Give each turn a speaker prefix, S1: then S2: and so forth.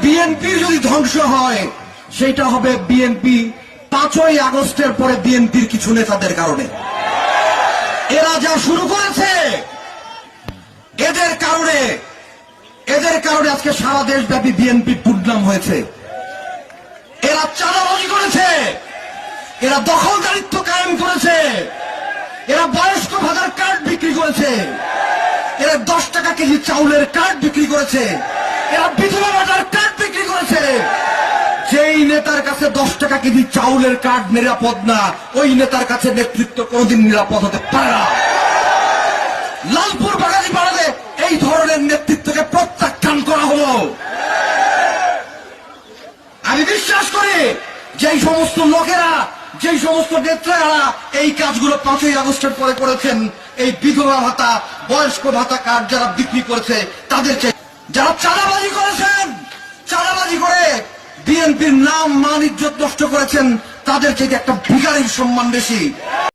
S1: বিএনপির যদি ধ্বংস হয় সেটা হবে বিএনপি 5ই আগস্টের পরে বিএনপির কিছু নেতাদের কারণে। এরা যা শুরু করেছে এদের কারণে আজকে সারা দেশব্যাপী বিএনপি বদনাম হয়েছে। এরা চাঁদাবাজি করেছে, এরা দখলদারিত্ব কায়েম করেছে, এরা বয়স্ক ভাতার কার্ড বিক্রি করেছে, এরা 10 টাকা কেজি চাউলের কার্ড বিক্রি করেছে, এরা বিধবা ভাতার কার্ড বিক্রি করেছে। যেই নেতার কাছে 10 টাকা কেজি চাউলের কার্ড নিরাপদ না, ওই নেতার কাছে নেতৃত্ব কোনদিন নিরাপদ হতে পারে না। লালপুর বাগানি পাড়াতে এই ধরনের নেতৃত্বকে প্রত্যাখ্যান করা হলো। আমি বিশ্বাস করি যেই সমস্ত লোকেরা, যেই সমস্ত নেতারা এই কাজগুলো 5ই আগস্টের পরে করেছেন, এই বিধবা ভাতা, বয়স্ক ভাতা কার্ড যারা বিক্রি করেছে তাদের, যারা চাঁদাবাজি করেছেন, চাঁদাবাজি করে বিএনপির নাম মান ইজ্জত নষ্ট করেছেন, তাদের চেয়ে একটা ভিখারির সম্মান বেশি।